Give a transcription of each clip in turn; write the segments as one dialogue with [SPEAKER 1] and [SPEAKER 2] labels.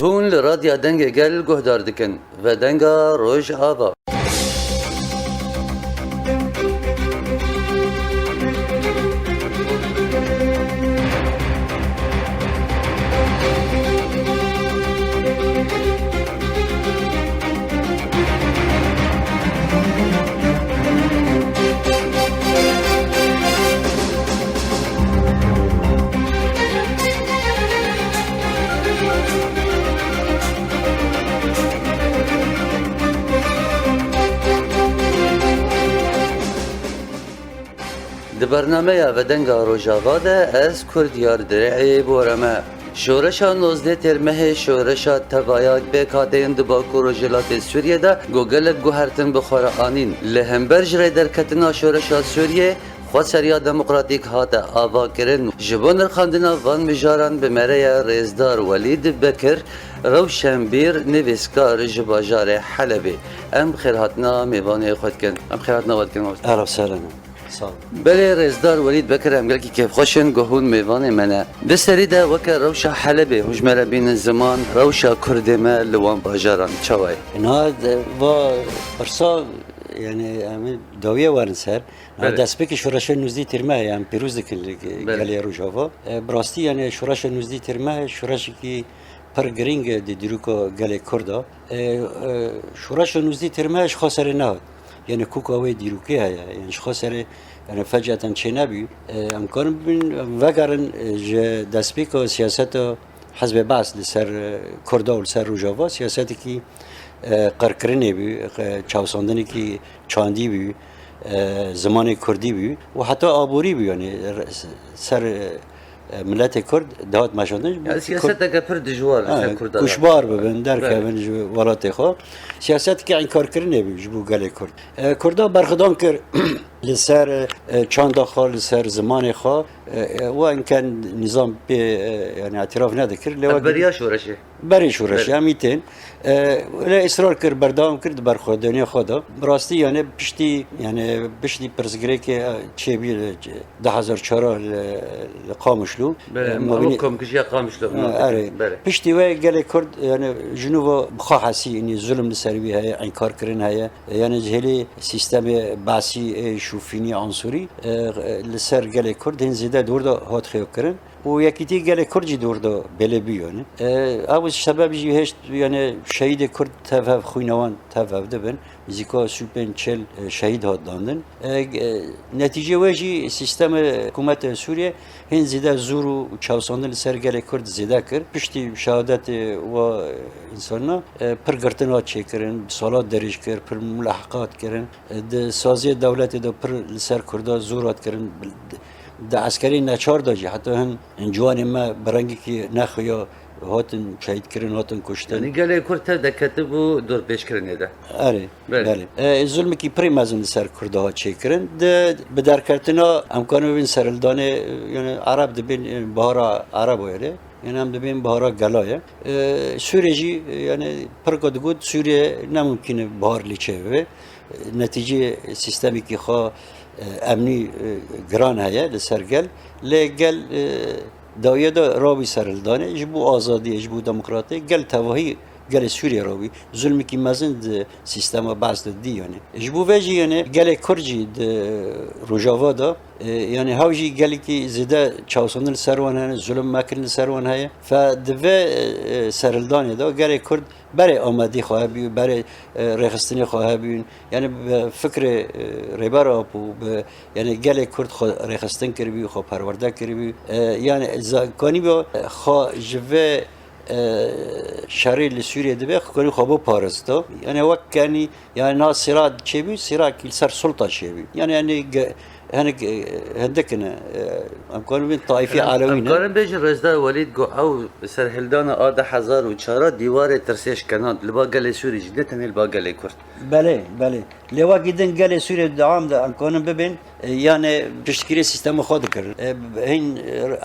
[SPEAKER 1] هون لراديا دنگا گل گهدار دکن و دنگا روش آوا. د برنامه و دنگا روژاوا ده از کردیار درعی بورمه شورشا نوزده ترمه شورشا تبایاک بکاتین دبا کروجلات سوریه ده گوگلک گوهرتن بخور آنین لهمبرج ری در کتنا شورشا سوریه خود سریا دموکراتیک هات آوا کرن جبان خاندنا وان مجاران به مره رزدار ولید بکر روشنبیر نویسکار جباجار حلبی ام خیراتنا میوان خود کن ام خیراتنا ود کن
[SPEAKER 2] اهلا وسهلا
[SPEAKER 1] بله رزدار ولید بکر ام گل کی کیف خوشن گهون میوان منه بسری ده وک روشا حلبی هجمره بین زمان روشا کردمه لوان باجاران چوای
[SPEAKER 2] نهاد و برسا yani daviye varın ser. Despeki şuraşa nüzdi terme yani piruzdik galiye rojava. Brasti yani şuraşa nüzdi terme şuraşa ki per gring de diruko gale kurda. Şuraşa nüzdi terme şkhasere ne? Yani kuka ve diruki ya yani şkhasere yani fecatan çenebi. Amkan bin vegarın despeki siyasete حزب بعث لسر کردا و لسر روجاوا سیاستی کی قرکرنی بی چاوساندنی کی چاندی بی زمان کردی بی و حتی آبوری بی یعنی سر ملت کرد دهات مشاندن
[SPEAKER 1] yani siyasette پر دجوار لسر کردا
[SPEAKER 2] کشبار ببین در که من ولات خو سیاست کی انکار کرنی بی جبو گله کرد کردا برخدان کر لسر چند خال لسر زمان خو و ان كان نظام يعني اعتراف نذكر
[SPEAKER 1] بريا شورشه
[SPEAKER 2] بري شورشه همیتن ولا اصرار كر بردام کرد بر خودنی خدا براستی یعنی بشتی پرزگری که چه بی 10004 قامشلو
[SPEAKER 1] ممكن كشيا قامشلو
[SPEAKER 2] بشتی و گل کرد یعنی جنوب بخاحسی یعنی ظلم لسروی های انکار کرن های یعنی جهلی سیستم باسی شوفینی عنصری لسر گل کرد هنزیده دوردا هات خیو کرن و یکیتی گل کردی دوردا بله بیونه اوش سبب هست یعنی شهید کرد تفاف خوینوان تفاف دبن زیکا سوپن چل شهید هات داندن نتیجه واجی سیستم حکومت سوریه هن زیده زور و چاوساندن سر گل کرد زیده کرد پشتی شهادت و انساننا پر گرتنات چه کرن سالات درج کرد پر ملاحقات کرن سازی دولت دا پر سر کردا زورات کرن ده عسکری نچار داشتی حتی هم جوان ما برنگی که نخویا هاتن شهید کردن هاتن کشتن.
[SPEAKER 1] یعنی گله کرد ده کتبو دور پیش کردنه ده.
[SPEAKER 2] آره بله. ظلمی که پری مزن سر کرده ها چه کردن ده به در کردنا امکانه بین سرالدانه یعنی عرب دبین بهارا عرب ویره. یعنی هم دبین بهارا گلایه. سوریجی یعنی پرکاد گود سوریه نممکنه بهار لیچه و نتیجه سیستمی که خوا امنی گران هیا لسرگل لگل داویه دا رابی سرالدانه جبو آزادی جبو دموکراتی گل تواهی گل سوریه رابی ظلمی که مزند سیستم بعض دی یعنی جبو وجی یعنی گل کرجی روجاوا دا یعنی هاوجی گلی که زده چاوساندن سروان هنه ظلم مکرن سروان هیا فدوه سرالدانه دا گل کرد برای آمدی خواه بیون برای رخستنی خواه بیون یعنی فکر ریبر آپو یعنی گل کرد خواه رخستن کردی بیون خواه پرورده کردی بیون یعنی کانی با خواه جوه شهری لسوریه دبی کنی خوابو پارستا یعنی وقت کنی یعنی نا سراد چه بی سراد کل سر سلطه چه بی یعنی هندكنا امكان بين طائفي علويين
[SPEAKER 1] امكان بيجي رزدار وليد جو او سرهلدانا آده حزار و چارا دیوار ترسيش كناد لبا قلي سوري جدتن لبا قلي كرد
[SPEAKER 2] بله لوا جدن قلي سوري دعام ده امكان ببين يعني تشكيل سيستم خود كرد هين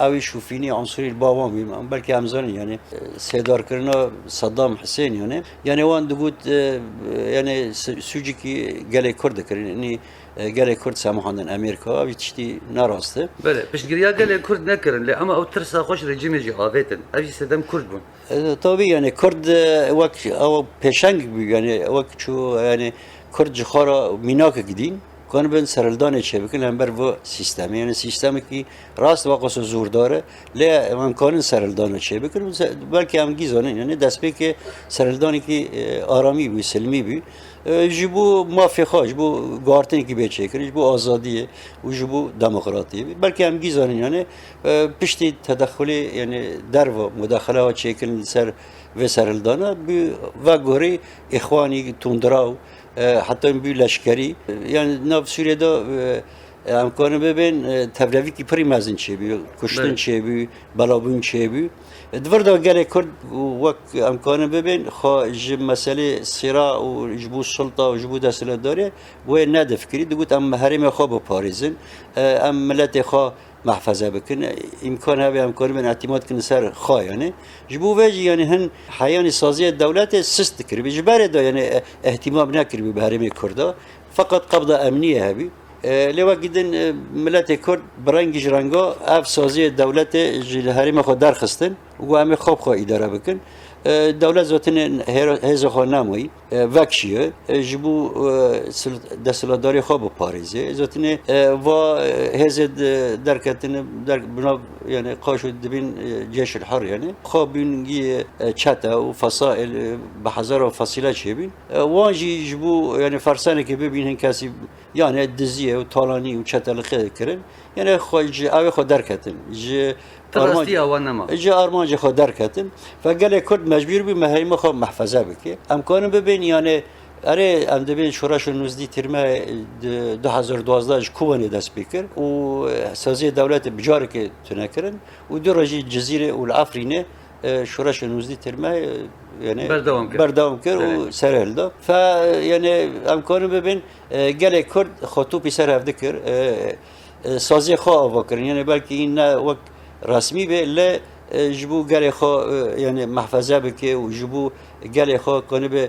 [SPEAKER 2] اوي شوفيني عنصري البابام بلكي همزاني يعني سيدار كرنا صدام حسين يعني وان دقوت يعني سوجيكي قلي كرد كرن اني گله کرد سامحاندن امریکا اوی تشتی نراسته
[SPEAKER 1] بله پشتگیریا گل کرد نکردن لی اما او ترسا خوش رژیم جی آویتن اوی سدم کرد بون
[SPEAKER 2] طبعا يعني كرد وقت او بيشنگ يعني وقت شو يعني كرد جخارا ميناك جدين كان بين سرلدان چه بكن هم بر و سیستم يعني سیستمی که راست واقعا زور داره لی امکان سرلدان چه بكن بلکه هم گیزانه يعني دست به که سرلدانی که آرامی بی سلمی بی جبو مافی خواهش جبو گارتنی که بیچه کنی جبو آزادیه و جبو دموکراتیه بلکه هم گیزانه يعني پشتی تدخلی يعني در و مداخله ها چه کنی سر و سرلدانه و گوری اخوانی تندراو حتی این بی لشکری یعنی ناف سوریه دا امکانه ببین تبلیغی که پری مزین چه بی کشتن چه بی بلابون چه بی دور دا گله کرد وقت امکانه ببین خواهج مسئله صراع و جبو سلطه و جبو دستله داره و ندف کری دو گوت ام حریم خواه با پاریزن ام ملت خواه محفظه بکن امکان هایی امکان بین اعتماد کن سر خواه یعنی جبو وجه یعنی هن حیان سازی دولت سست کری بجبره دا یعنی اهتمام نکری به حریم کرده فقط قبضه امنیه هبی لوا گیدن ملت کرد برنگش رنگا اف سازی دولت جل حریم خود درخستن و همه خوب خواه اداره بکن دولت زاتن هز خواه نمایی وکشیه جبو دستلاداری خواه با پاریزه زاتن و هز درکتن در بنا یعنی قاشو دبین جيش الحر يعني خواه بینگی چتا و فصائل بحضر و فصیله چه بین وانجی جبو یعنی فرسانه که ببینن کسی یعنی دزیه و طالانی و چتا لخه کرن یعنی خواه اوه خواه درکتن
[SPEAKER 1] راستی آوان نما
[SPEAKER 2] جا آرمان جا خود درکتن فقال کرد مجبور بی مهریم خود محفظه بکی امکانه ببین یعنی اره ام دبین شورش نوزدی ترمه 2012 کوانی دست بکر و سازی دولت بجاره که تنکرن و دو رجی جزیره و الافرینه شورش نوزدی ترمه yani berdam kir û serhilda fe yani emkanı bibin gelek Kurd xwetûpî serhev dikir saziyê xwe ava kirin yani belkî în ne wek resmî bê lê ji bo gelê xwe yani mehfeze bike û ji bo gelê xwe kanî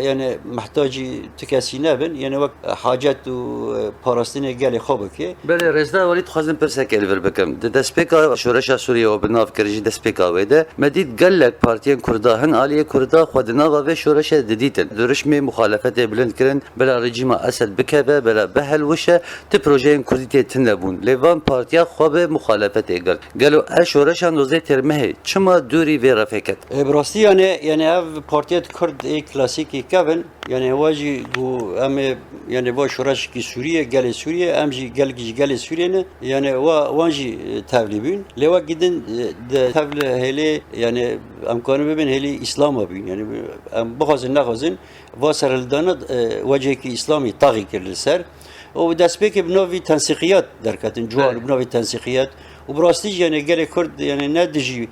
[SPEAKER 2] yani mehtacî tu kesî nebin yani wek hacet û parastinê gelê xwe bike.
[SPEAKER 1] Belê Rêzda Welî dixwazim pirsek elvir bikim. Di destpêka şoreşa Sûriye û bi nav kir jî destpêka wê de me dît gelek partiyên Kurda hin aliyê Kurda xwe di nava vê şoreşê didîtin. Di rişmê muxalefetê bilind kirin bila rejîma Esed bikeve bila bihewişe ti projeyên Kurdî tê tin nebûn. Lê van partiya xwe bi muxalefetê gir. Gelo ev şoreşa nozê têrmehê çima dûrî vê refêket?
[SPEAKER 2] Bi rastî yani ev partiya Kurd ê klasikî kevin yani wajî gu em yani va şoreşekî Sûriye gelê Sûriye em jî gelekî ji gelê Sûriye ne yani wan jî tevlî bûn lê wa gidin tevlî hêlê yani em kanî bibin hêlî İslama bûn yani em bixwazin nexwazin va serhildana wecihekî İslamî taxî kir li ser û destpêkê bi navî tensiqiyat derketin ciwan bi navî tensiqiyat û bi rastî jî yani gelê Kurd yani ne dijî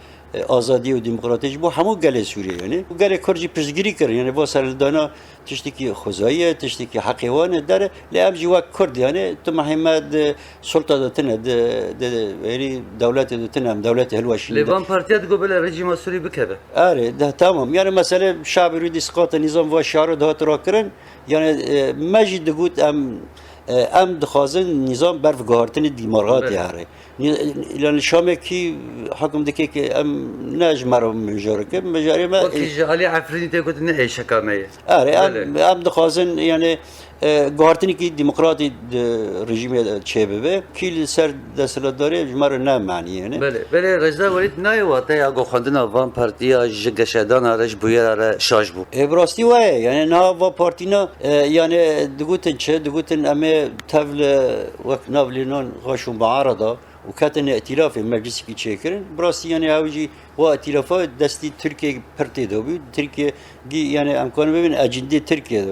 [SPEAKER 2] azadî û demokratî bu hemû gelê Sûriye yani û gelê Kurd jî pirsgirî kirin yani va serhildana tiştekî xwezayî tiştekî heqê wan e dere lê ev jî wek Kurd yani tu mehîme di sulta de tune di herî dewletê de tune em dewletê hilweşîn
[SPEAKER 1] Lê van partiya digo bila rejîma Sûrî bikeve.
[SPEAKER 2] Erê tamam yani mesele şabî rûdî sqata nîzam va şiara dihat rakirin yani me jî digot em dixwazin nîzam berf guhartinê dîmargatê here yani şamekî hekim dike ki em ne ji me re mijarike mijarê me
[SPEAKER 1] Wekî ji alî Efrînî tê gotin ne êşeka me ye.
[SPEAKER 2] Erê em dixwazin yani guhartinekî demokratî rejîmê çê bibe kî li ser desthilatdarê ji me re ne manî yani.
[SPEAKER 1] Belê Rêzda Welî nayê wateya goxandina van partiya ji geşedana re ji bûyera re şaş bû.
[SPEAKER 2] Bi rastî waye yani niha va partîna yani digotin çi digotin em ê tev li wek navlênan xweşûn bi arada û ketin îtilafê meclisekî çêkirin bi rastî yani ew jî wa îtilafa destî Tirkiye pir tê dabû Tirkiye yani em kanî bibin ecendê Tirkiye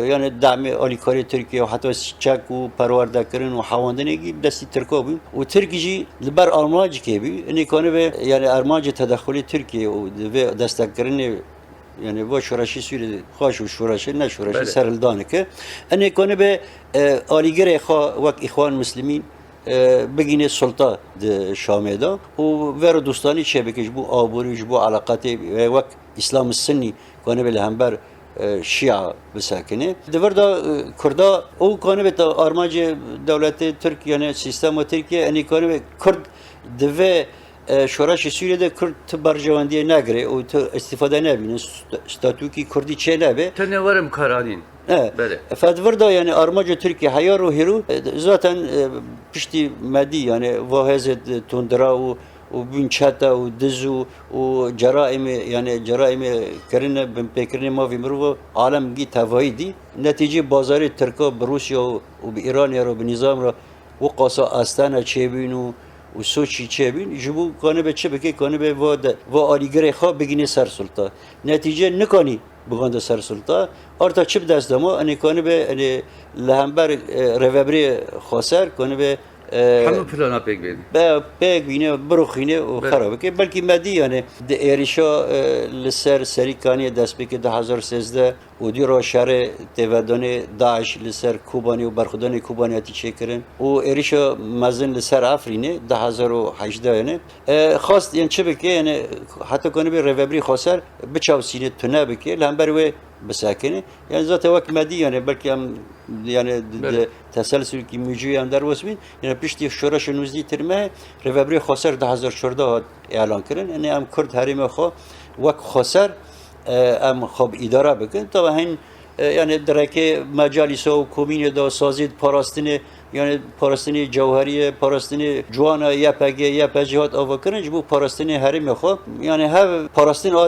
[SPEAKER 2] yani damê alîkarê Tirkiye û heta çek û perwerdekirin û hewandinekî destî Tirka bû û Tirk jî li ber armacikê bû hinê kanî be yani armacê tedexulê Tirkiye û vê destekkirinê yani va şoreşî Sûriye xweş û şoreşê ne şoreşî serhildaneke hinê kanî be alîgerê xwe wek îxwan Müslîmîn بگینه سلطه د شامê da û vero dostanî çêbike ji bo aborî ji bo eleqetê wek İslam Sünnî kanî li hember شیعه بسکنه دوردا کردا او کنه به آرماج دولت ترکیه یعنی سیستم ترکیه انی کنه کرد دوه شورش سوریه ده کرد برجواندی نگره او استفاده نبینه ستاتوکی کردی چه نبه
[SPEAKER 1] تنورم کارانین بله
[SPEAKER 2] فدوردا yani armaca Türkiye hayar o heru zaten pişti medi yani vahezet tundra o binçata o dizu o ceraimi yani ceraimi kerine ben pekrine mavi mruvo alem gi tavaydi netice bazarı Türkiye Rusya o İran ya o nizam ra o qasa astana çebinu و سوچی چه بین جبو کانه به چه بکی کانه به و آلیگره خواب بگینه سر سلطه نتیجه نکانی بگنده سر سلطه آرتا چه بدست دما انی کانه به لهمبر روابری خاسر کانه به
[SPEAKER 1] همه پلانا پک بین
[SPEAKER 2] پک بینه بروخینه و خرابه که بلکه مدی یعنی ده ایریشا لسر سریکانی دست بکی 2013 و دی را شهر تودان داعش لسر کوبانی و برخودان کوبانیاتی چه کرن و ایریشا مزن لسر افرینه 2018 یعنی خواست یعنی چه بکی یعنی حتی کنه به روابری خاسر بچاو سینه تنه بکی لهمبر و بساکنه yani zaten vak medi yani belki hem yani تسلسل کی موجی هم در وسبین یعنی پشتی شورش نوزدی ترمه روابری خسر 2014 اعلان کردن یعنی هم کرد حریم خو وک خسر هم خوب اداره بکن تا همین yani درک مجالس و کمین دا سازید پاراستنی yani parastini cevheriye, parastini cuana, yapege, yapecihat avakarınca bu parastini herim yok. Yani her parastin a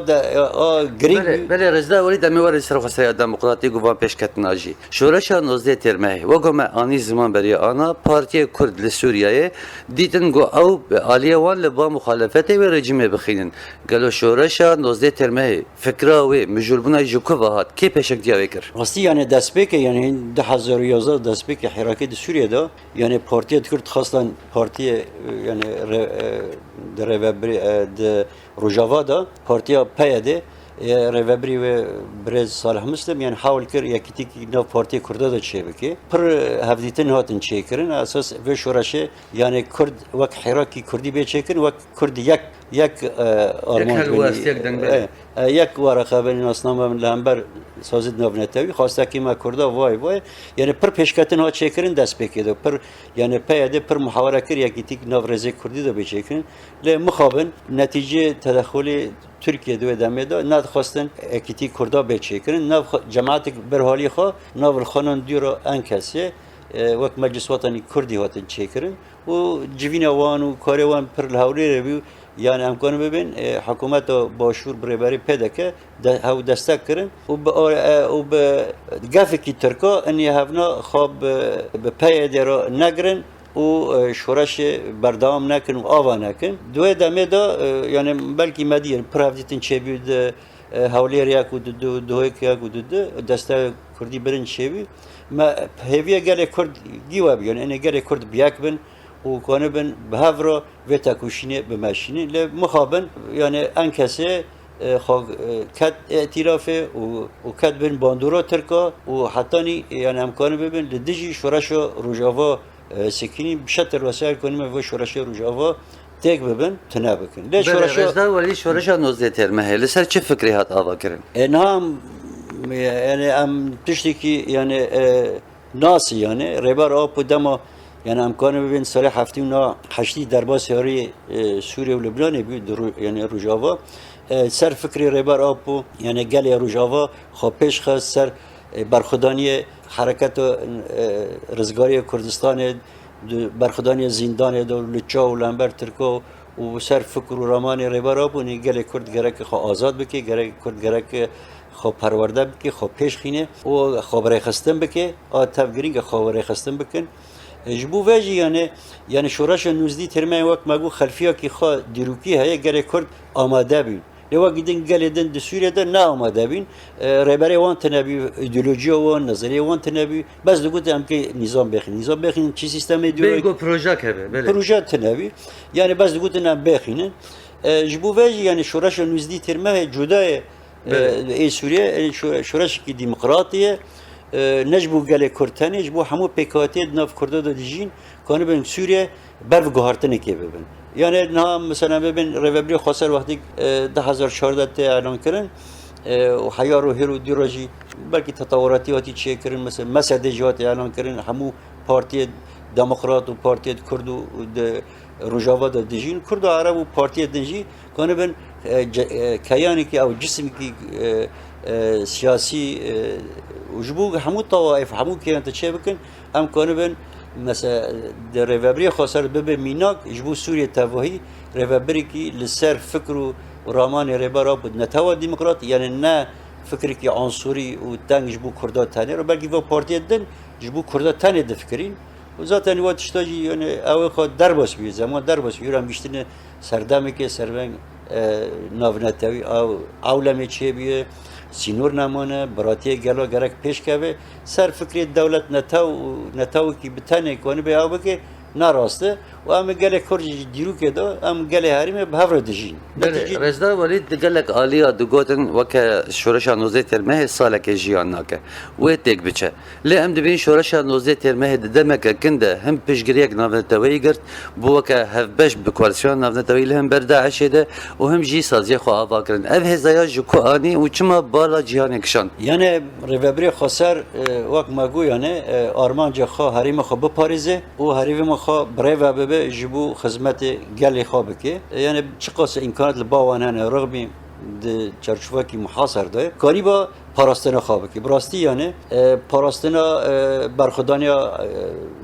[SPEAKER 2] gring.
[SPEAKER 1] Bele rezda vali demi var isra khasaya demokratik guvan peşketin aji. Şoreşa nozde termehi. Ve gome ani zaman beri ana partiye Kurd li Suriye'ye ditin go av aliye wan li ba muhalefete ve rejime bixinin. Galo şoreşa nozde termehi. Fikra ve müjulbuna jukova hat. Ki peşek diye vekir.
[SPEAKER 2] Asti yani despeke yani 2011 despeke hareketi Suriye yani partiye Kürt xaslan partiye yani de Revabri de Rojava da partiye PYD Revabri ve Brez Salih Müslim yani havl kir yakitik nav partiye Kürt'e de çebeki per havditin hatin çekirin asas ve şuraşı yani Kürt vak Hiraki Kürdi be çekirin vak Kürdi yak
[SPEAKER 1] arman
[SPEAKER 2] yak varaka benim asnamam lamber sazid navnetevi xasta ki ma Kürda vay yani per peşketin ha çekirin dest bekido per yani peyde per muhavara kir yakitik navreze Kürdi de be çekirin le muhabin netice tedahuli Türkiye'de ve demede nad xastın ekiti Kürda be çekirin nav cemaatik berhali xo nav xanan diyor ankesi vak meclis vatani Kürdi hatin çekirin o civina wan u karewan per havli rebi yani امکان ببین حکومت باشور برابری پیدا که هاو دستک کردن و به گفتی کی ترکا انی هفنا خواب به پیاده را نگرن و شورش بردام نکن و آوا نکن دوی دمه دا yani belki mediyar pravditin çebi de havliyer yak u dohek yak u desta kurdi birin çebi ma heviye gele kurd giwa yani ene gele kurd biyak bin و کنبن به هفرا و تکوشینه به ماشینی ل مخابن یعنی انکسه خو کد اعترافه و کد بین باندورا ترکا و حتی یعنی امکانه ببین لدیجی شورش روجاوا سکینی بشتر وسایل کنیم و شورش روجاوا تک ببین تنها بکن.
[SPEAKER 1] ل شورش ولی شورش نوزده ترمه لسر چه فکری هات آوا کردن؟
[SPEAKER 2] نام یعنی ام تشتی کی یعنی ناسی یعنی ربار آب و دما yani امکانه ببین سال هفته اونا هشتی درباس یاری سوریه و لبنان بود یعنی روجاوا سر فکری ربار آبو یعنی گلی روجاوا خوابش خواست سر برخودانی حرکت رزگاری کردستان برخودانی زندان دولتچا و لنبر ترکو و سر فکر و رامان ربار آبو نی گلی کرد گرک خواه آزاد بکی کرد گرک خواه پرورده بکی خواه پیش خینه و خواه برای خستن بکی آتف گرینگ خواه برای خستن بکن جبو واجی یعنی شورش نوزدی ترمای وقت مگو خلفیا کی خوا دیروکی هیا گره کرد آماده بین لوا گیدن گلیدن د سوریه ده نه آماده بین رهبری وان تنبی ایدئولوژی وان نظریه وان تنبی بس دگوت هم که نظام بخین چی سیستم دیو
[SPEAKER 1] بگو پروژه که بله
[SPEAKER 2] پروژه تنبی یعنی بس دگوت هم بخینن جبو واجی یعنی شورش نوزدی ترمای جدای ای سوریه شورش کی دموکراتیه نجبو گله کردن نجبو همو پیکاتی ناف کرده دو دیجین کانه بین سوریه برف گهارتنه که ببین یعنی نه مثلا ببین روابری خسر وقتی 2014 اعلان کردن و حیا رو هیرو دیروژی بلکه تطوراتی هاتی چه کردن مثلا مسعد جوات اعلان کردن همو پارتی دموکرات و پارتی کرد و روجاوا د دجین کرد و عرب و پارتی دنجی کنه بن کیانی که او جسمی که سیاسی وجبو همو طوائف همو كانت تشي بكن ام كونبن مثلا ريفابري خسر بب ميناك جبو سوريا تفاهي ريفابري كي لسر فكرو وراماني ريبارا بود نتوا ديمقراط يعني نا فكري كي عنصري وتانج جبو كردا تاني رو بلكي فو بارتي دن جبو كردا تاني دفكرين وزاتن وقت اشتاجي يعني او خود درباس بي زمان درباس يورم بيشتنه سردامي كي سربن ناونتاوي او اولمه چه بيه سینور نمونه براتی گلو گرک پیش که سر فکری دولت نتاو کی بتنه کنه به آب که نراسته و ام گله کرجی دیرو که دو ام گله هریم به هفر دجین.
[SPEAKER 1] رزدا ولید گلک آلیا دوگوتن وک شورش نوزه ترمه سال که جیان نکه و تک بچه. لی ام دبین شورش نوزه ترمه دمک کنده هم پیشگیریک ناونتوی گرد بو وک هفبش بکوالسیون ناونتوی لهم برده عشیده و هم جی سازی خو آوا کرن. اف هزایا جو آنی و چما بالا جیان کشان.
[SPEAKER 2] یعنی ریوبری خسر وک مگو یعنی آرمان جخا هریم خو بپاریزه و هریم خو برای به جبو خدمت گلی خوابه که یعنی چقدر امکانات لباوانه رغمی چرچوبه کی محاصر داره کاری با پاراستنا خوابه که براستی یعنی پاراستنا برخدانیا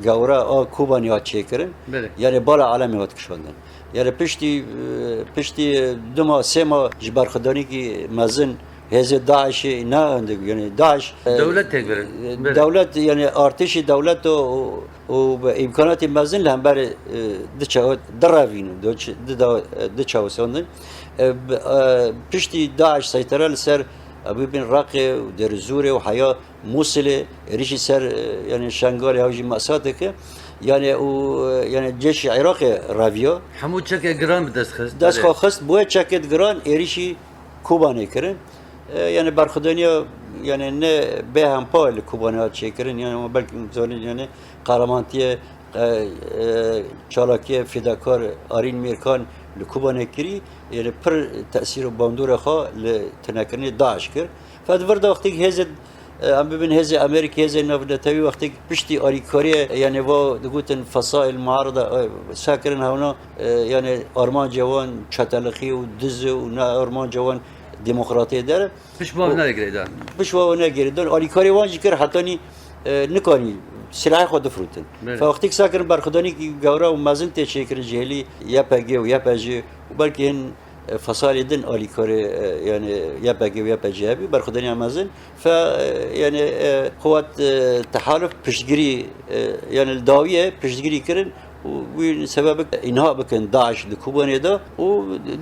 [SPEAKER 2] گوره کوبانیا چه کردن یعنی بالا عالمی هات کشوندن یعنی پشتی دو ماه سه ماه برخدانی کی مزن هزه داعش نه یعنی داعش
[SPEAKER 1] دولت تکبر
[SPEAKER 2] دولت یعنی ارتش دولت و امکانات مزن لهم بر دچاو دراوین دچاو سوندن پشتی داعش سيطره لسر ببین راقه و درزوره و حیا موصل ریشی سر یعنی شنگال هاوجی مساته که یعنی او یعنی جيش عراق راویا
[SPEAKER 1] همو چک گران
[SPEAKER 2] دست خواست بوه چکت گران ایریشی کوبانه کرن yani barxudaniya yani ne be hem paylı kubana çekirin yani ama belki zalin yani kahramantiye çalakiye fidakar arin mirkan li kubana kiri yani per tesir bandura kha li tenakini daş kir fadver da vakti hezet am bibin heze Amerika heze navdatavi vakti pişti arikariye yani va digutin fasail muarada sakirin havna yani arman cevan çatalaki u dizi u na arman cevan demokratiye der.
[SPEAKER 1] Pişman ne geriden?
[SPEAKER 2] Pişman ne geriden? Alikari vanci kir hatani nikani silahı خود فروتن. فوقتی که ساکن برخدانی کی گورا و مزن تشکر جهلی یا پگی و یا پجی و بلکه این فصال دن alikari yani ya pegi و ya pejی abi برخدانی مزن ف yani قوات تحالف پشتگیری yani داویه پشتگیری کردن و سبب اینها بکن داعش دکوبانه دا و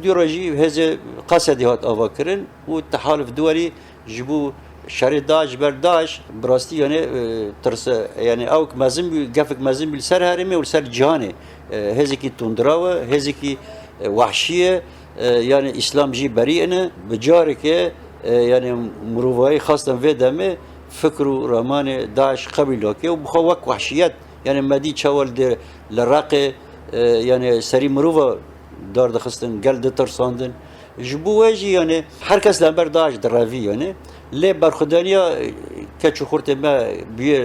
[SPEAKER 2] دیوراجی هزه قصدی هات آوا کردن و تحالف دولی جبو شر داعش بر داعش براستی yani ترس yani اوک مزن گفک مزن بل سر هرمه و سر جهانه هزه کی تندراوه هزه کی وحشیه yani İslamcı beri'ne bicare ki yani muruvayı khastan ve deme fikru ramane daş kabilo ki bu xavak vahşiyet yani medi çaval der lraqe yani seri muruva dar da khastan gel de tersandın jbu veji yani herkes lamber daş dravi yani le barkhudaniya keçu khurte ma bir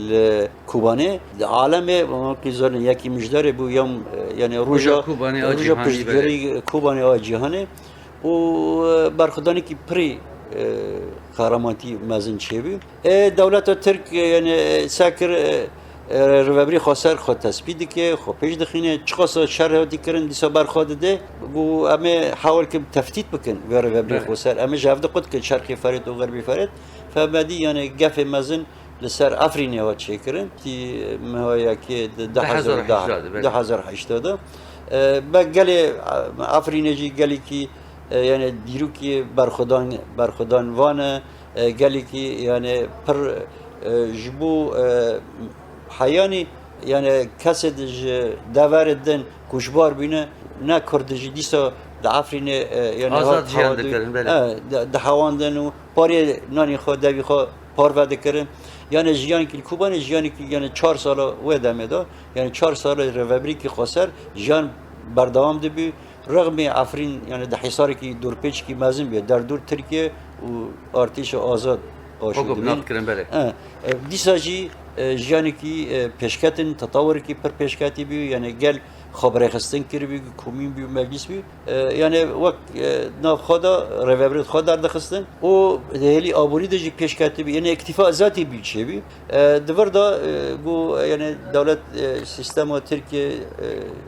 [SPEAKER 2] le kubane aleme ki zalin yaki müjdare bu yam yani ruja pişgeri kubane a cihane o barkhudani ki pri kahramanti mazin çebi devlet Türk yani sakir رهبری خسر خود تثبیت که خب پیش دخینه چقدر شرح دیگران دیسا برخواد ده و همه حاول که تفتیت بکن و رهبری خسر همه جواب قد که شرقی فرد و غربی فرد فبدی یعنی گف مزن لسر افرینی ها چیکرن تی مهیا که 2080 با گلی افرینجی گلی کی yani دیرو کی برخودان وانه گلی کی yani پر جبو hayani yani kasedici devredden kuşbar bine ne kurdici disa da Afrine yani
[SPEAKER 1] azad cihan dikerin
[SPEAKER 2] da havandan o pari nani kho devi kho parva dikerin yani jiyan ki kubani jiyan ki yani 4 sala ve demeda yani 4 sala revabri ki khasar jiyan berdavam debi رغم عفرین یعنی ده حصاری که دور پیچ کی مازن بیه در دور ترکیه و ارتش آزاد
[SPEAKER 1] حکم نافذ کردن بله
[SPEAKER 2] دیساجی جیانی کی پیشکتن تطور کی پر پیشکتی بی یعنی گل خبره خستن کری بی کومین بی مجلس بی یعنی وقت ناف خدا روابط خدا در دخستن و هلی آبوری دجی پیشکتی بی یعنی اکتفاء ذاتی بی چه بی دور دا گو یعنی دولت سیستم ترکیه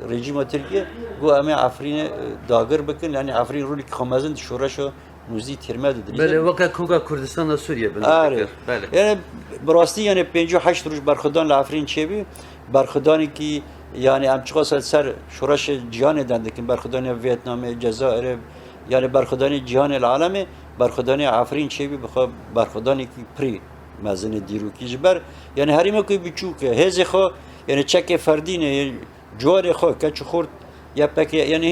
[SPEAKER 2] رژیم ترکیه گو همه عفرین داگر بکن یعنی عفرین رولی که خمازن شورشو موزی ترمه دادن
[SPEAKER 1] بله وقت کوگا کردستان و سوریه
[SPEAKER 2] آره
[SPEAKER 1] بله
[SPEAKER 2] یعنی براستی یعنی 58 روز برخدان لعفرین چه بی برخدانی که یعنی امچقا سر شورش جهان دنده که برخدانی ویتنام جزایر یعنی برخدانی جهان العالم برخدانی عفرین چه بی بخواه برخدانی که پری مزن دیروکی جبر یعنی هریمه که بچوکه هزی خواه یعنی چک فردینه جوار خواه کچ خورد یا پکه یعنی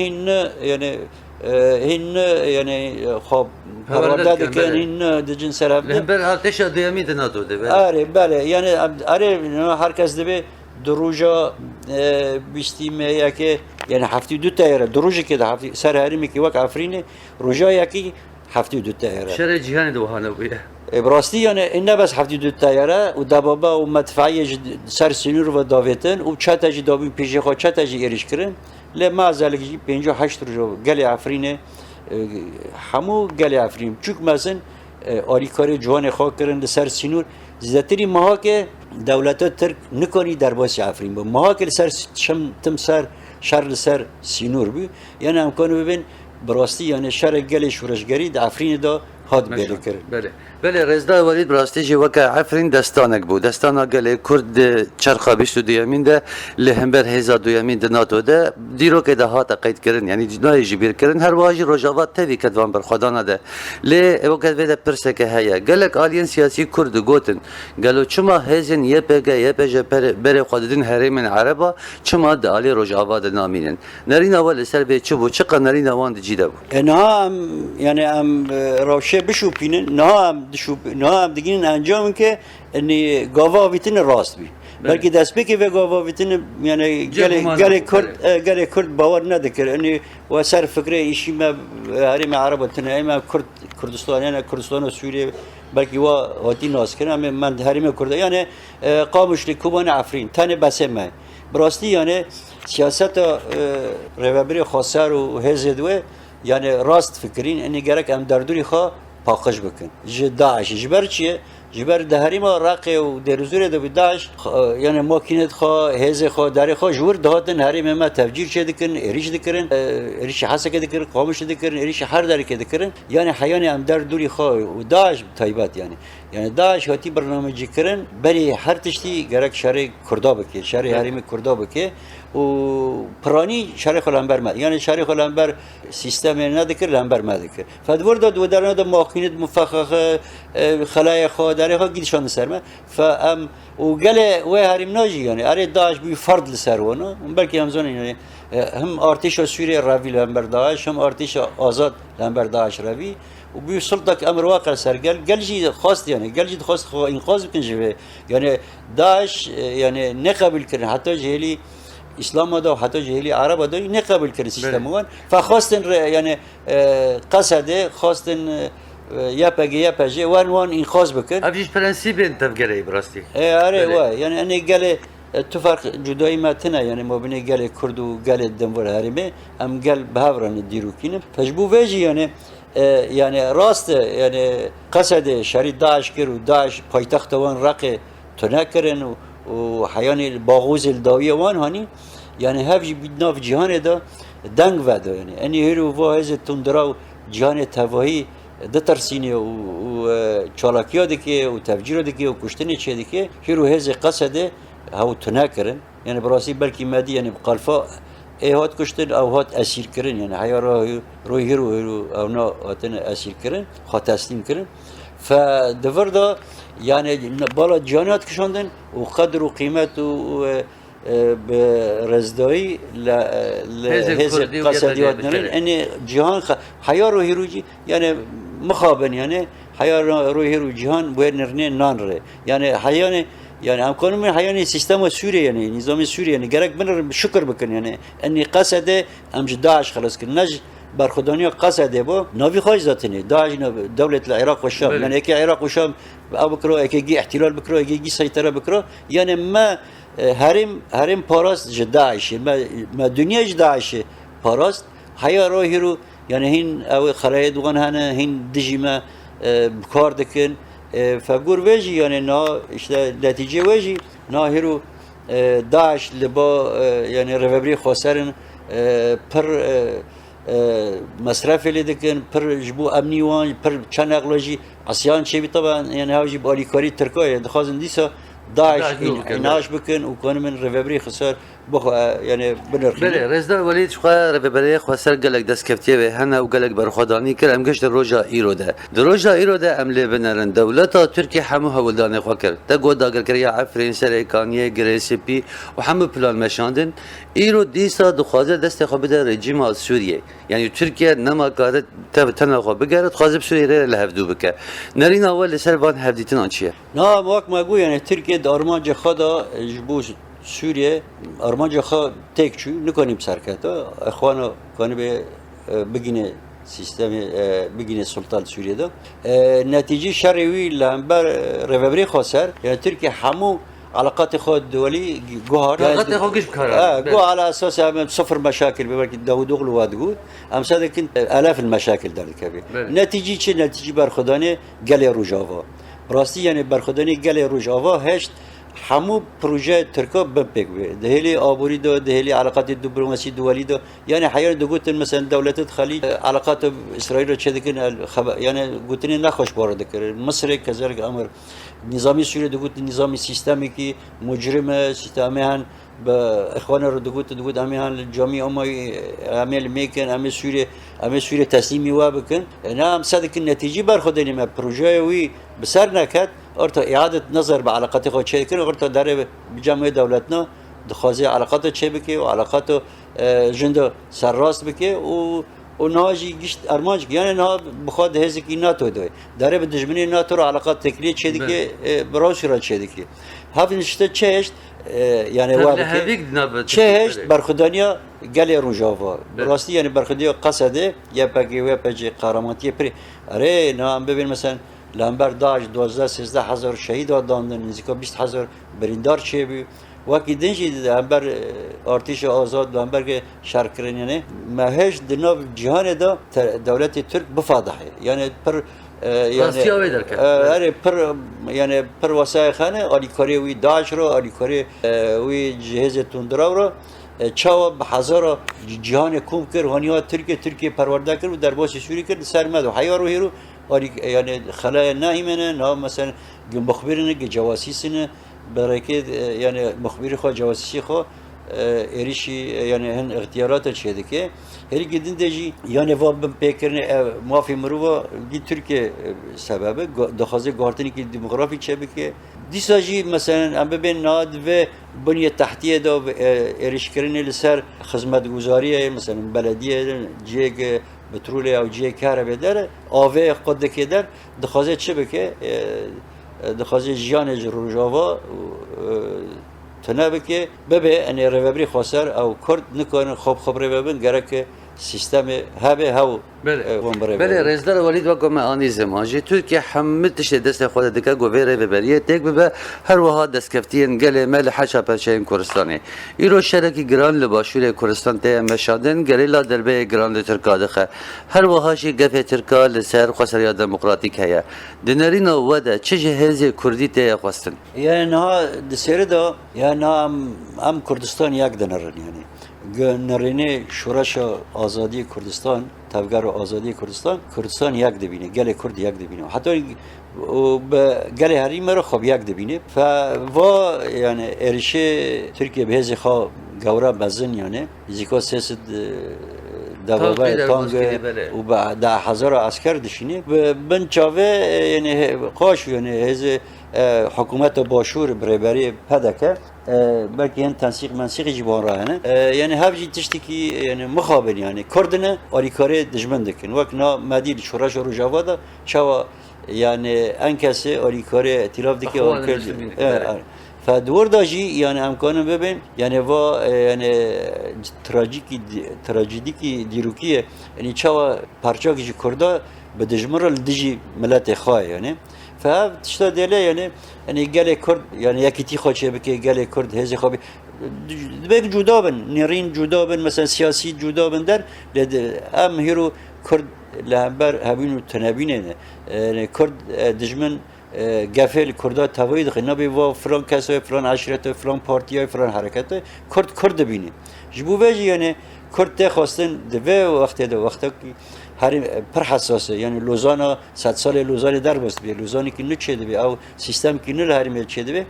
[SPEAKER 2] هین یعنی خب پرونده دکن هین دجن سراب
[SPEAKER 1] لهبر ارتش دیمی دناتو ده
[SPEAKER 2] بله یعنی هر کس دبی دروجا بیستیم یکی یعنی هفته دو تایره دروجی که هفته سر هریمی که وقت عفرینه روجا یکی هفته دو تایره
[SPEAKER 1] شر جهان دوهانه بوده
[SPEAKER 2] براستی یعنی این نه بس هفته دو تایره و دبابا و مدفعی سر سینور و داویتن و چتاجی داوی پیشی خود چتاجی ایرش کردن لما زالگی 58 روز گل عفرینه همو گل عفرین چوک مثلا آریکاری جوان خواه کردن سر سینور زیاتری ماها که دولت ترک نکنی در باسی عفرین با ماها که سر شم تم سر شر سر سینور بی یعنی امکانو ببین براستی یعنی شر گل شورشگری در عفرین دا هاد بیلی کرد
[SPEAKER 1] بله رزدا ولید براستی جی وکا عفرین دستانک بود دستانا گل کرد چرخا بیشتو دیامین ده لهمبر هزا دیامین ده ناتو ده دیرو که ده هات قید کردن یعنی جنای جبیر کردن هر واجی روجاوات تاوی کدوان بر خدانا ده لی وقت ویده پرسه که هیا گلک آلین سیاسی کرد گوتن گلو چما هزین یه پگه یه پجه بره خوددین هریمن عربا چما ده آلی روجاوات نامینن نرین اول سر به چبو چقا نرین اوان ده جیده بود
[SPEAKER 2] نام یعنی ام روشه بشوپینن نام دیگین انجام که نی گاوا ویتن راست بی بلکه دست بکی و گاوا ویتن یعنی گل کرد باور ندکر یعنی و سر فکر ایشی ما هریم عرب تنهایی ما کردستان یعنی کردستان و سوریه بلکه و هاتی ناس کنم من هریم کرده یعنی قامش لکوبان عفرین تنه بسه من براستی یعنی سیاست روابری خاصر و هزدوه یعنی راست فکرین یعنی گرک ام دردوری خواه پاکش بکن داعش جبر چیه جبر دهری ما راقه و درزوره دو داعش یعنی ماکینت خوا هز خوا داری خوا جور دهاتن هری ما تفجیر چه دکن اریش دکرن اریش حسه که دکرن قامش دکرن اریش هر داری که دکرن یعنی حیانی ام در دوری خوا و داعش تایبات یعنی داعش هاتی برنامه‌ریزی کردن برای هر تشتی گرک شهر کردا بکه شهر حریم کردا بکه و پرانی شهر خلانبر ما یعنی شهر خلانبر سیستم ندکر لانبر ما دکر فدور داد و درنا داد ماکینت مفخخ خلای خوا داری خوا گیدشان سر ما فام و گله و حریم ناجی یعنی اره داعش بی فرد لسروانا بلکه همزون یعنی هم ارتش سوریه روی لانبر داعش هم ارتش آزاد لانبر داعش روی و بی سلطه امر واقع سرگل گلجی خواست یعنی گلجی خواست خو انقاذ بکن جوه یعنی داعش یعنی نقبل کردن حتی جهلی اسلام دا و حتی جهلی عرب دا نقبل کردن سیستم وان فخواستن یعنی قصده خواستن یا پجه وان انقاذ بکن
[SPEAKER 1] افیش پرنسیب انتفگره براستی
[SPEAKER 2] آره وای یعنی انی گله تو فرق جدایی ما تنه یعنی ما بینه گله کرد و گله دنبال هریمه ام گل بهوران دیروکینه فجبو ویجی یعنی راست یعنی قصد شرید داعش کرد و داعش پایتخت وان رقه تنه کردن و حیانی باغوز الداوی وان هانی یعنی هفجی بیدناف جهان دا دنگ وده یعنی اینی هرو واحد تندرا و جهان تواهی دترسینه و چالاکیا دکه و تفجیر دکه و کشتنی چه دکه هرو هز قصده هاو تنه کردن یعنی براسی بلکی مادی یعنی بقلفا هات کشتن او هات اسیر کردن یعنی حیا روی هرو او نا هاتن اسیر کردن خات تسلیم کردن فدور دا یعنی بالا جانات کشاندن و قدر و قیمت و برزدایی لهز قصدیات نرین یعنی جهان حیا رو هیروجی یعنی مخابن یعنی حیا رو هیرو جهان باید نرنه نان ره یعنی حیانه yani em kanun hayani sistema Suriye yani nizami Suriye yani gerek ben şükür bakın yani enni qasede em ji Daesh xalas kin naj برخودانی قصد بو نوی خواهی ذاتنی داعش دولت العراق و الشام یعنی اکی عراق و شام او بکرو اکی گی احتلال بکرو اکی گی سیطره بکرو یعنی ما هرم پاراست ج داعشی ما دنیا ج داعشی پاراست هیا روحی رو یعنی هین او خلای دوغان هنه هین دجی ما بکار دکن فگور ویجی یعنی نا işte نتیجه ویجی نا هیرو داعش لبا yani رهبری خسرن پر مصرف اللي دكن بر جبو امني وان بر تشانغلوجي اسيان شي طبعا يعني هاوجي باليكاري تركيا دخازن ديسا داعش اناش بكن وكان من ريفبري خسر بخ يعني بنرخي
[SPEAKER 1] بله رزدار ولید شو رهبری خسر گلک دست کفتیه و هنه و گلک برخوادانی کرد ام گشت روجا ایروده دروجا ایروده املی بنرن دولتا ترکی همو هولدانه خو کرد تا گود داگر کریا عفرین سرکانیه گریسپی و همو پلان مشاندن ایرو دیسا دخوازه دست خو بده رژیم سوریه یعنی ترکیه نما کارت تنها خو بگرد خازب سوریه ره لهفدو بکه نرین اول لسر وان هفدیتن آنچیه
[SPEAKER 2] نه واک مگو يعني تركيا دارمان خدا جبوس سوريا ارمان خا تك شو نكوني بسركته اخوانا كانوا بگينه سيستم بگينه سلطان سوريا ده نتيجه شرعي لامبر رهبري خسر يعني تركيا حمو علاقات خود الدولي جوهر
[SPEAKER 1] علاقات خوكش بكره
[SPEAKER 2] جو على اساس صفر مشاكل ببرك داود اوغلو وادغو ام صدق كنت الاف المشاكل در الكبير نتيجه چه نتيجه برخدانه گل روجاوا راستی یعنی برخودانی گل روجاوا هشت همو پروژه ترکا بپک به دهلی آبوری دو دهلی علاقات دیپلماسی دولی دو یعنی حیار دو گوتن مثلا دولت خلیج علاقات اسرائیل رو چه دکن یعنی گوتنی نخوش بارد کرد مصر کذالک امر نظامی سوریه دو گوت نظامی سیستمی که مجرم سیستمی هن با اخوان رو دو گوت امی هن جامعه امای عمل میکن امی سوریه تسلیمی و بکن نه هم صدق نتیجه برخودانی ما پروژه وی بسر نکرد ارتا اعاده نظر به علاقات خود چه کنه ارتا در جامعه دولتنا دخوازه علاقات چه بکه و علاقات جند سرراست بکه و ناجی گشت ارمانج یعنی نه بخواد هزکی ناتو دوی داره به دشمنی ناتو رو علاقات تکلیه چه دیگه براش را چه دیگه هفت نشته چهشت yani çeşit برخودانیا گلی روجاوا راستی یعنی برخودیا قصده یا پکی و پجی قراماتی پری اره نام ببین مثلا لامبر داعش 12-13 هزار شهید دادن نزدیک 20 هزار بریندار چه بی وقتی دنجی لامبر ارتش آزاد لامبر که شرکرین یعنی مهش دنیای جهان دا دولت ترک بفاضحه یعنی پر yani per yani per vasayxane alikari وی داعش رو alikari وی جهاز تندرا رو چاو به هزار جهان کوم کرد هنیا ترکیه پرورده کرد و در باسی سوری کرد سرمد و حیار رو هیرو yani خلای نایمنه نه مثلا مخبرینه که جواسیسینه برای که yani مخبری خو جواسیسی خو erişi yani hen ihtiyarata çeydi ki her gidin deji yani va pekerne mafi muruva di Türkiye sebebi dahaze gartini ki demografi çebi ki disaji mesela am ben nad ve buniye tahtiye da erişkirin ser hizmet guzariye mesela belediye ceg petrol ya ceg karabeder ave qad keder dahaze çebi ki dahaze jane rojava تنابك ببه أن رهبري خسر أو كرد نكون خبرة ببن جرك سیستم هبه هاو
[SPEAKER 1] بله رزدار ولید و گم آنی زمانجی ترکیه همتش دست خود دکه گویره ببریه تک به هر وها دست کفتین گله مل حشا پرچین کردستانی ایرو شرکی گران لباشور کردستان ته مشادن گلیلا دربه گران لترکادخه هر وهاشی گفه ترکا لسر خسریا دموکراتیک هیا دنرین وده چه جهاز کردی ته خواستن
[SPEAKER 2] یعنی نه دسیره دا یعنی ام کردستان یک دنرن یعنی نرینه شورش آزادی کردستان تفگر آزادی کردستان یک دبینه گل کرد یک دبینه حتی گل حریم رو خب یک دبینه و یعنی ارشه ترکیه به هزی خواه گورا بزن یعنی زیکا سیاست دوابه تانگ و به 10,000 عسکر دشینه بن چاوه یعنی قاش یعنی هزی حکومت باشور برابری پدکه belki yani تنسيق منسيق جبان راهنه يعني هاوجي تشتكي يعني مخابن يعني كردنا أريكاري دجمندكن وقتنا مدير شورش روجاوادا شوا يعني أنكسي أريكاري ائتلاف دكي فدور داجی یعنی امکانه ببین یعنی و یعنی تراژدی کی دیروکیه یعنی چوا پارچه کی کرده به دجمر الدجی ملت خواه یعنی فهمت دله یعنی گله کرد یعنی یکی تی خوچه بکی گله کرد هزی خوابی دبک جدا بن نرین جدا بن مثلا سیاسی جدا بن در لد ام هیرو کرد لهبر هبینو تنابینه یعنی کرد دجمن گفل کردا توید خیلی نبی و فران کسای فران عشرت فران پارتیای فران حرکت کرد بینی جبو وجی یعنی کرد خواستن دوه وقتی که هر پر حساسه یعنی لوزانا 100 سال لوزان در بست بی لوزانی که نچه دی او سیستم که نه هر میل چه دی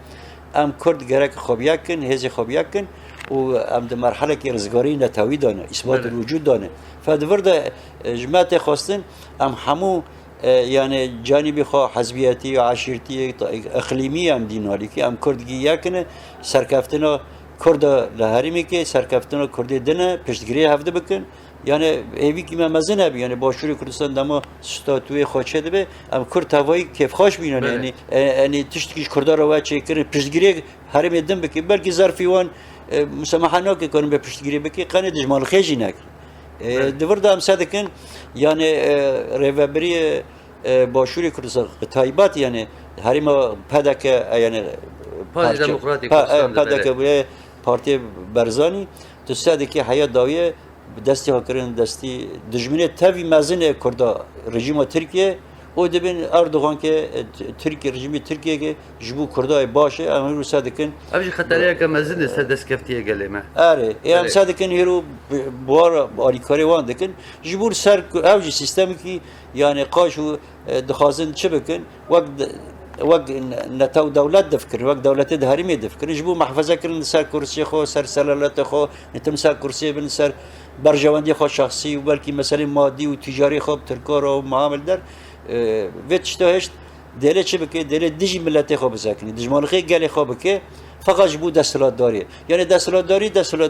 [SPEAKER 2] ام کرد گرک خوب یکن هزی خوب یکن و ام در مرحله که رزگاری نتوی دانه اثبات وجود دانه فدورد جماعت خواستن ام همو یعنی جانبی خو حزبیتی و عشیرتی اقلیمی هم دینالی که ام کردگی یکنه سرکفتنا کرد لهریمی که سرکفتنا کردی دنه پشتگیری هفته بکن یعنی ایوی که من مزن هبی یعنی باشور کردستان دما ستاتوی خواهد به ام کرد هوایی کیف خوش بینن یعنی تشتکیش کردار رو چه کردن پشتگیری هرم دم بکی بلکه ظرفیوان مسامحانه که کنن به پشتگیری بکی قانه دجمال خیجی نکن دورده هم صدقن یعنی ریوبری باشور کردستان تایبات یعنی هریم پدک یعنی
[SPEAKER 1] پارتی دموکراتیک
[SPEAKER 2] پدک پارتی برزانی تو صدقی حیات داویه دستی ها کردن دستی دشمنی تاوی مزن کرده رژیم ترکیه او دبین اردوغان که ترکیه رژیم ترکیه که جبو کرده باشه اما رو صدقن
[SPEAKER 1] ابی خطریه که مزن است دست کفتیه گلمه
[SPEAKER 2] آره ام صدقن هیرو بوار آریکاری وان دکن جبور سر اوج سیستمی که یعنی قاشو دخازن چه بکن وقت نتاو دولت دفکر وقت دولت دهریمی دفکر جبو محفظه کردن سر کرسی خو سر سلالت خو نتم سر کرسی بن سر برجواندی خو شخصی و بلکه مثلا مادی و تجاری خو ترکار و معامل در وقت هشت دله چه بکه دله دیجی ملت خو بسکنی دجمان خی گلی خو بکه فقط جبو دستلات داریه یعنی دستلات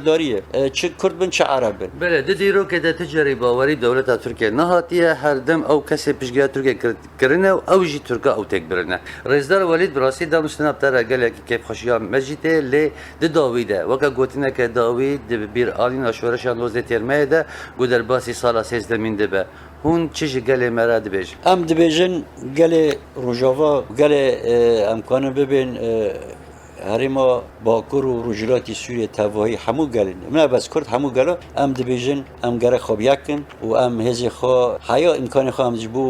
[SPEAKER 2] داریه چه کرد بن چه عرب بن
[SPEAKER 1] بله دیرو که ده تجاری باوری دولت ترکیه نهاتیه هر دم او کسی پیشگاه ترکیه کرنه او جی ترکا او تک برنه رئیسدار ولید براسی دام سناب تر گله که کیف خوشیا مجیته ل داویده وکا گوتینه که داوید بیر آلین اشورش اندوز ترمه ده گودر باسی سال 13 مینده به هون چیزی گله مراد بیش
[SPEAKER 2] ام دبیجن گله روجاوا گله امکانه ببین هریما باکور و رجلاتی سوریه توایی همو گلن من بس کرد همو گلا ام دبیجن ام گره خوب یکن و ام هزی خو حیا امکان خو ام جبو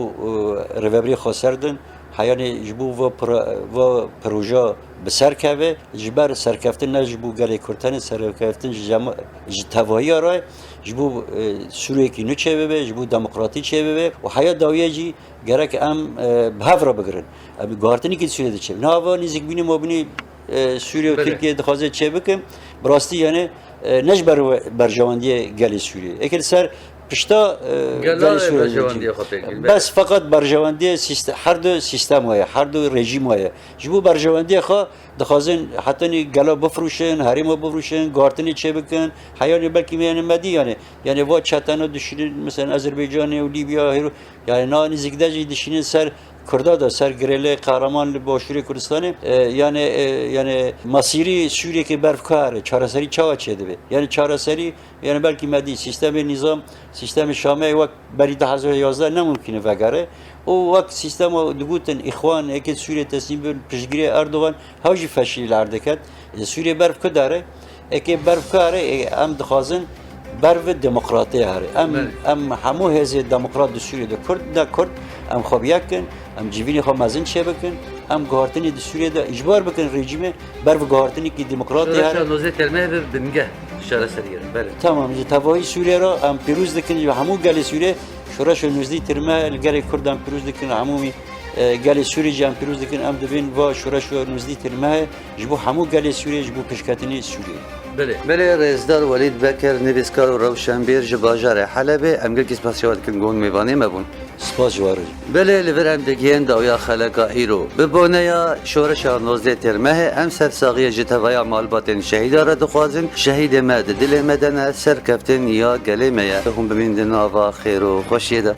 [SPEAKER 2] روبری خو سردن حیانی جبو و پروژه بسر کبه جبر سرکفتن نجبو گله کردن سرکفتن توایی آرای جبو سوریه کی نو چه به جبو دموکراتی چه به و حیا داویه جی گره که ام بهفرا بگرن ام گارتنی کی سوریه چه نه و نزدیک بینی مبنی سوریه و ترکیه دخوازه چه بکن براستی یعنی نجبر برجواندی گلی سوریه اگر سر پشتا
[SPEAKER 1] گلی سوریه
[SPEAKER 2] بس فقط برجواندی هر دو سیستم هایی هر دو رژیم هایی جبو برجواندی خواه دخوازن حتی گلا بفروشن حریم بفروشن گارتنی چه بکن حیانی بلکه میان مدی یعنی وا چتنا دشینن مثلا آذربایجان و لیبیا یعنی نه نزدیک دشینن سر کرده سر گریله قهرمان باشوری کردستانه یعنی مسیری سوریه که برفکاره چهارسری چاوا چه دیه یعنی چهارسری یعنی بلکه مدی سیستم نظام سیستم شامه وقت بری 2011 نممکنه وگره او وقت سیستم دگوتن اخوان اگه سوریه تسلیم به پیشگیری اردوغان هاوجی فشیل اردکت سوریه برف کداره اگه برفکاره ام دخوازن برف دموکراتی هره ام همو هزی دموکرات سوریه ده کرد ام خوب یکن ام جیوینی خو مازن چه بکن ام گهارتنی د سوریه ده اجبار بکن رژیم بر گهارتنی کی دموکراتی هر
[SPEAKER 1] نوزه ترمه بنگه شهر سریه بله
[SPEAKER 2] تمام توایی سوریه را ام پیروز دکن و همو گل سوریه شورش نوزدی ترمه گل کردم پیروز دکن عمومی گل سوریه جام پیروز دکن ام دبین و شورش نوزدی ترمه جبو همو گل سوریه جبو پیشکتنی سوریه
[SPEAKER 1] بله رئیسدار ولید بکر نویسکار و روشنبیر جباجار حلبه امگر کس پس شود کن گون میوانی مبون
[SPEAKER 2] سپاس جواری
[SPEAKER 1] بله لیور ام دگین داویا خلقا ایرو ببونه یا شورش نوزده ترمه ام سرساقی جتویا مالباتن شهید را دخوازن شهید مد دل مدن سر کفتن یا گلی میا هم ببین دنوا خیر و خوشیده